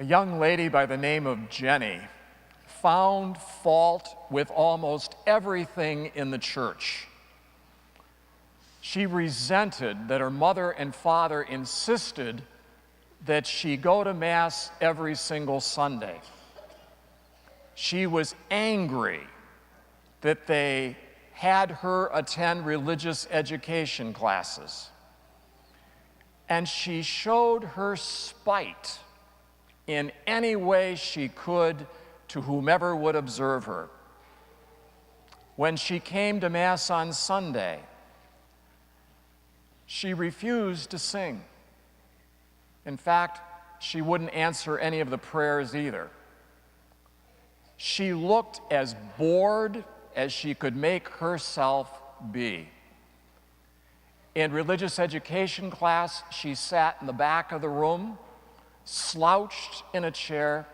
A young lady by the name of Jenny found fault with almost everything in the church. She resented that her mother and father insisted that she go to Mass every single Sunday. She was angry that they had her attend religious education classes. And she showed her spite in any way she could to whomever would observe her. When she came to Mass on Sunday, she refused to sing. In fact, she wouldn't answer any of the prayers either. She looked as bored as she could make herself be. In religious education class, she sat in the back of the room, slouched in a chair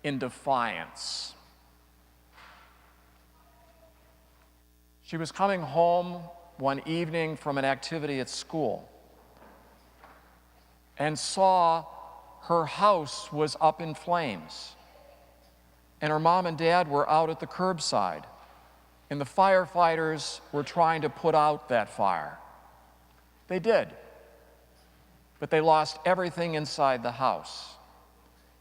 in defiance. She was coming home one evening from an activity at school and saw her house was up in flames, and her mom and dad were out at the curbside, and the firefighters were trying to put out that fire. They did, but they lost everything inside the house,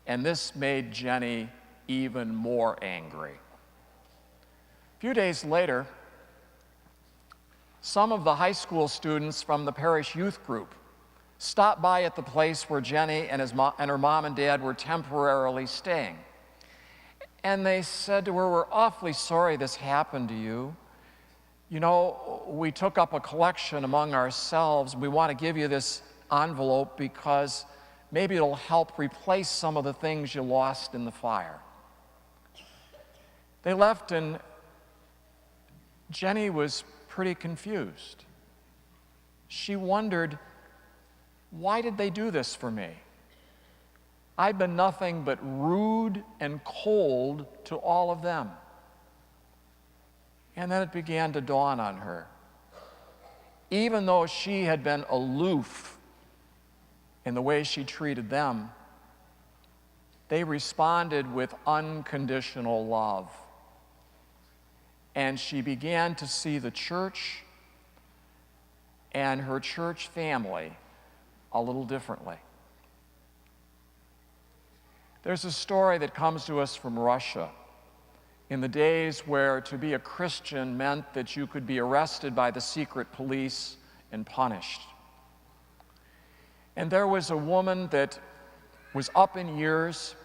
and this made Jenny even more angry. A few days later, some of the high school students from the parish youth group stopped by at the place where Jenny and her mom and dad were temporarily staying. And they said to her, "We're awfully sorry this happened to you. You know, we took up a collection among ourselves. We want to give you this envelope because maybe it'll help replace some of the things you lost in the fire." They left, and Jenny was pretty confused. She wondered, why did they do this for me? I've been nothing but rude and cold to all of them. And then it began to dawn on her. Even though she had been aloof in the way she treated them, they responded with unconditional love. And she began to see the church and her church family a little differently. There's a story that comes to us from Russia in the days where to be a Christian meant that you could be arrested by the secret police and punished. And there was a woman that was up in years,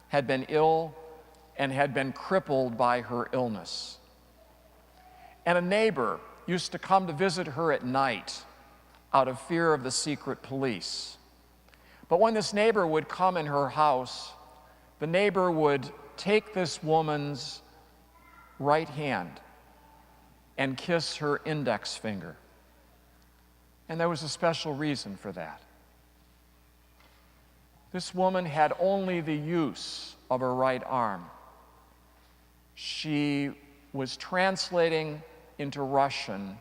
had been ill, and had been crippled by her illness. And a neighbor used to come to visit her at night out of fear of the secret police. But when this neighbor would come in her house, the neighbor would take this woman's right hand and kiss her index finger. And there was a special reason for that. This woman had only the use of her right arm. She was translating into Russian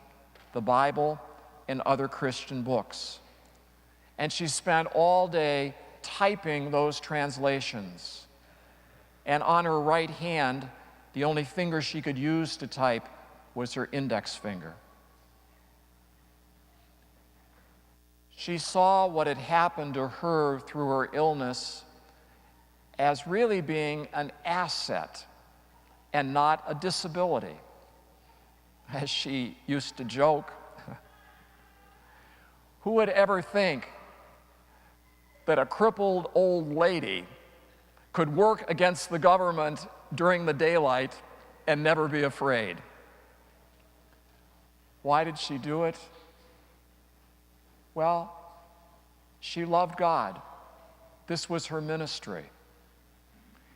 the Bible and other Christian books. And she spent all day typing those translations. And on her right hand, the only finger she could use to type was her index finger. She saw what had happened to her through her illness as really being an asset and not a disability. As she used to joke, who would ever think that a crippled old lady could work against the government during the daylight and never be afraid? Why did she do it? Well, she loved God. This was her ministry.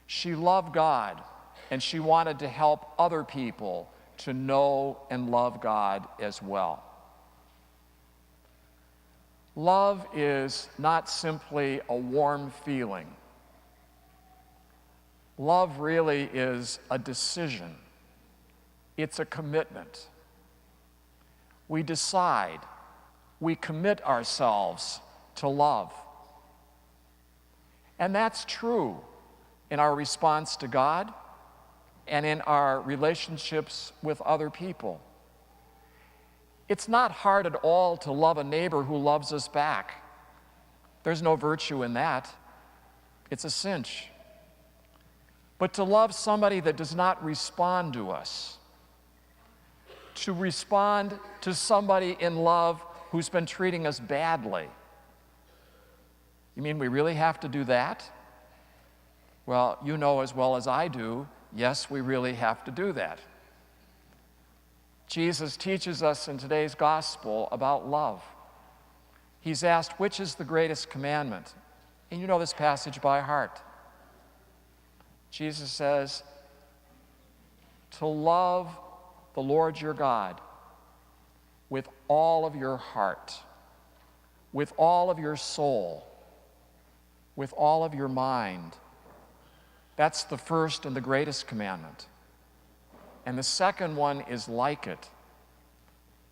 She loved God, and she wanted to help other people to know and love God as well. Love is not simply a warm feeling. Love really is a decision. It's a commitment. We decide, we commit ourselves to love. And that's true in our response to God and in our relationships with other people. It's not hard at all to love a neighbor who loves us back. There's no virtue in that. It's a cinch. But to love somebody that does not respond to us, to respond to somebody in love who's been treating us badly, you mean we really have to do that? Well, you know as well as I do, yes, we really have to do that. Jesus teaches us in today's gospel about love. He's asked, which is the greatest commandment? And you know this passage by heart. Jesus says, to love the Lord your God with all of your heart, with all of your soul, with all of your mind. That's the first and the greatest commandment. And the second one is like it,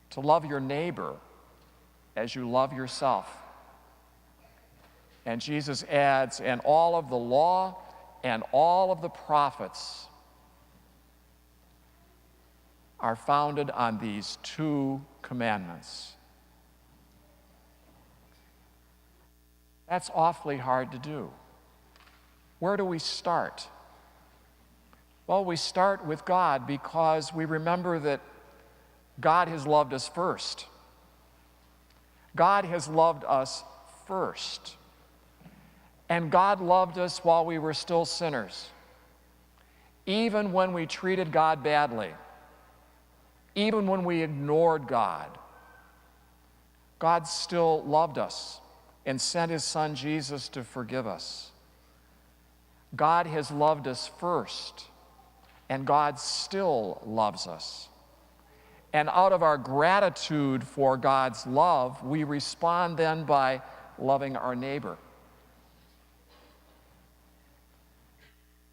to love your neighbor as you love yourself. And Jesus adds, and all of the law and all of the prophets are founded on these two commandments. That's awfully hard to do. Where do we start? Well, we start with God because we remember that God has loved us first. God has loved us first. And God loved us while we were still sinners. Even when we treated God badly, even when we ignored God, God still loved us and sent his son Jesus to forgive us. God has loved us first, and God still loves us. And out of our gratitude for God's love, we respond then by loving our neighbor.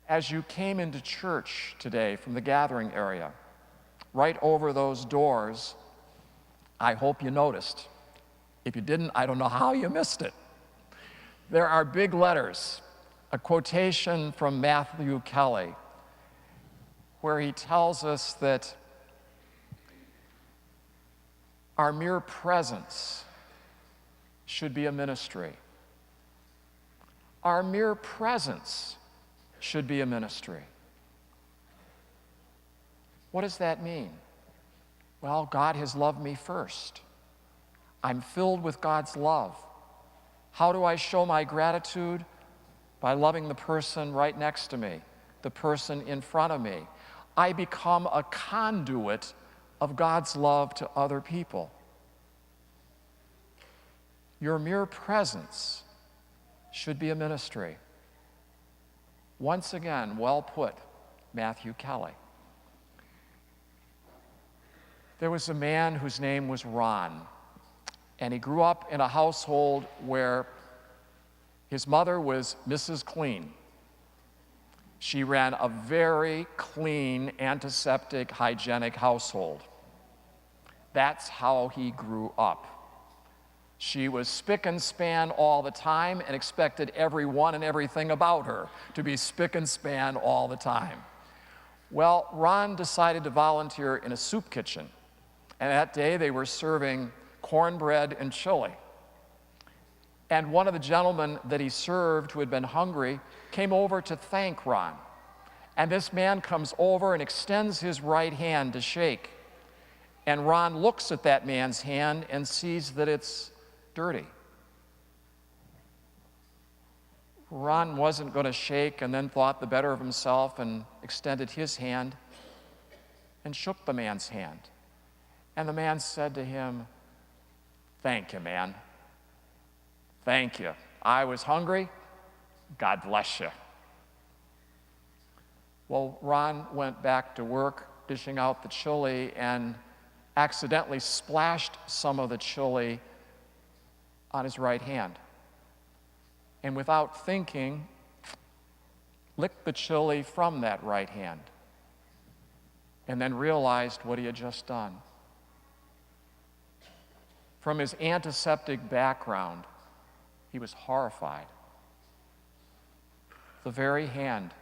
As you came into church today from the gathering area, right over those doors, I hope you noticed. If you didn't, I don't know how you missed it. There are big letters, a quotation from Matthew Kelly, where he tells us that our mere presence should be a ministry. Our mere presence should be a ministry. What does that mean? Well, God has loved me first. I'm filled with God's love. How do I show my gratitude? By loving the person right next to me, the person in front of me. I become a conduit of God's love to other people. Your mere presence should be a ministry. Once again, well put, Matthew Kelly. There was a man whose name was Ron, and he grew up in a household where his mother was Mrs. Clean. She ran a very clean, antiseptic, hygienic household. That's how he grew up. She was spick and span all the time and expected everyone and everything about her to be spick and span all the time. Well, Ron decided to volunteer in a soup kitchen, and that day they were serving cornbread and chili. And one of the gentlemen that he served, who had been hungry, came over to thank Ron. And this man comes over and extends his right hand to shake. And Ron looks at that man's hand and sees that it's dirty. Ron wasn't going to shake and then thought the better of himself and extended his hand and shook the man's hand. And the man said to him, "Thank you, man. Thank you. I was hungry. God bless you." Well, Ron went back to work dishing out the chili and accidentally splashed some of the chili on his right hand. And without thinking, licked the chili from that right hand. And then realized what he had just done. From his antiseptic background, he was horrified. the very hand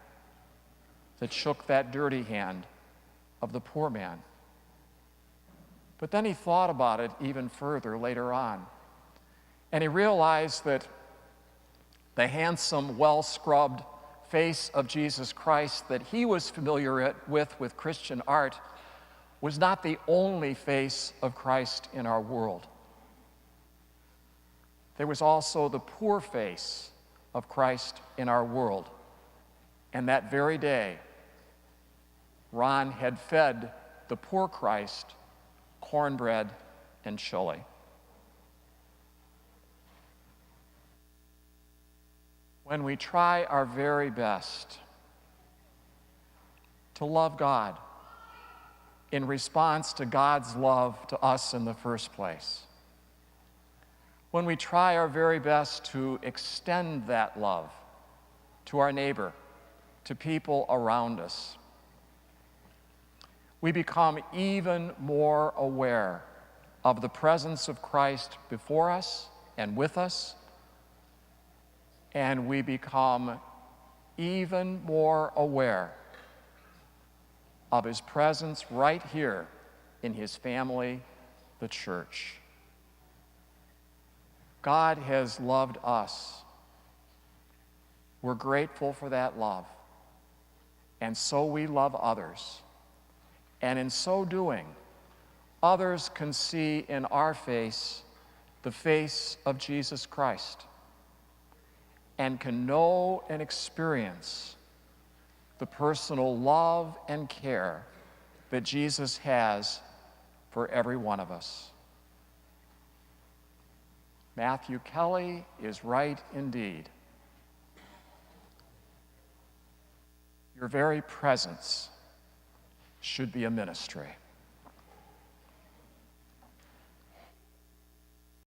that shook that dirty hand of the poor man. But then he thought about it even further later on, and he realized that the handsome, well-scrubbed face of Jesus Christ that he was familiar with Christian art was not the only face of Christ in our world. There was also the poor face of Christ in our world. And that very day, Ron had fed the poor Christ cornbread and chili. When we try our very best to love God in response to God's love to us in the first place, when we try our very best to extend that love to our neighbor, to people around us, we become even more aware of the presence of Christ before us and with us, and we become even more aware of his presence right here in his family, the church. God has loved us. We're grateful for that love. And so we love others. And in so doing, others can see in our face the face of Jesus Christ and can know and experience the personal love and care that Jesus has for every one of us. Matthew Kelly is right indeed. Your very presence should be a ministry.